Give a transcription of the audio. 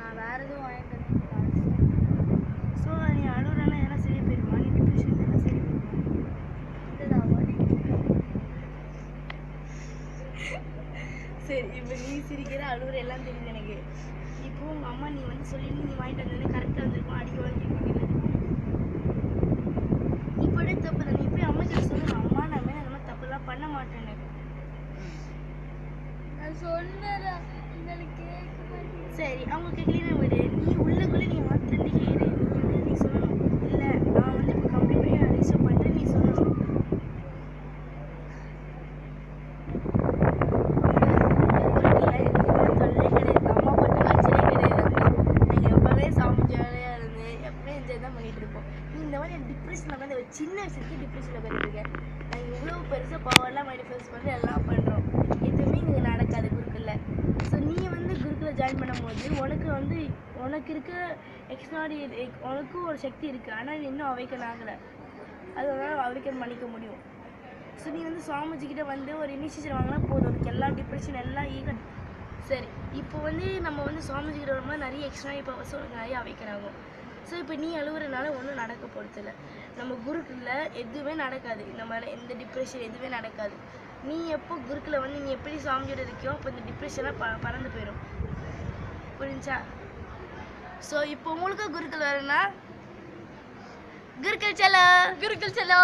நான் வேறு எதுவும் வாங்கிட்டு வந்து ஸோ நீ அழுகுறனா எதனா சரி போயிருமா நீ டிப்ரெஷன் எதனா சரி போயிருமா சரி இப்போ நீ சிரிக்கிற அழுகுற எல்லாம் தெரியுது எனக்கு இப்போ உங்கள் அம்மா நீ வந்து சொல்லி நீ வாங்கிட்டு வந்தது கரெக்டாக வந்திருக்கும் அடிக்க வாங்கிருப்பாங்க நீ போய்ட்டு தப்பு தான் நீ போய் அம்மா கிட்ட சொல்லு அம்மா நான் மேலே அந்த மாதிரி தப்புலாம் பண்ண மாட்டேன்னு நான் சொன்னேன் சரி அவங்க கேட்கலன்னு விடு நீ உள்ளக்குள்ளே நீ ஆத்தண்டிக்கே இரு நீ வந்து நீ சொல்லணும் இல்லை நான் வந்து இப்போ கம்ப்ளைண்ட் பண்ணி நான் ரிசர்வ் பண்ணுறேன் நீ சொல்லணும் சின்ன விஷயத்துக்கு டிப்ரெஷனில் போயிருக்கேன் நாங்கள் இவ்வளோ பெருசாக பவர்லாம் மேனிஃபெஸ்ட் பண்ணி எல்லாம் பண்ணுறோம் எதுவுமே இங்கே நடக்காது குருக்குள்ள ஸோ நீ வந்து குருக்குள்ள ஜாயின் பண்ணும்போது உனக்கு இருக்க எக்ஸ்ட்ராடி உனக்கும் ஒரு சக்தி இருக்குது ஆனால் நீ இன்னும் அவைக்கன் ஆகலை அதனால அவைக்கன் பண்ணிக்க முடியும் ஸோ நீ வந்து சுவாமிஜிக்கிட்ட வந்து ஒரு இனிஷியேஷன் வாங்கினா போதும் உனக்கு எல்லா டிப்ரெஷன் எல்லாம் ஈகன் சரி இப்போ வந்து நம்ம வந்து சுவாமிஜிக்கிட்ட வரும்போது நிறைய எக்ஸ்ட்ராடி பவர்ஸ் உனக்கு நிறைய அவைக்கன் ஆகும் ஸோ இப்போ நீ அழுகுறதுனால ஒன்றும் நடக்க போகிறதில்ல நம்ம குருக்குள்ள எதுவுமே நடக்காது நம்ம எந்த டிப்ரெஷன் எதுவுமே நடக்காது நீ எப்போ குருக்குள்ள வந்து நீ எப்படி சாமியோட இருக்கியோ அப்போ இந்த டிப்ரெஷனாக பறந்து போயிடும் புரிஞ்சா ஸோ இப்போ உங்களுக்கு குருக்குள் வரணும்னா குருக்கள் செல்லோ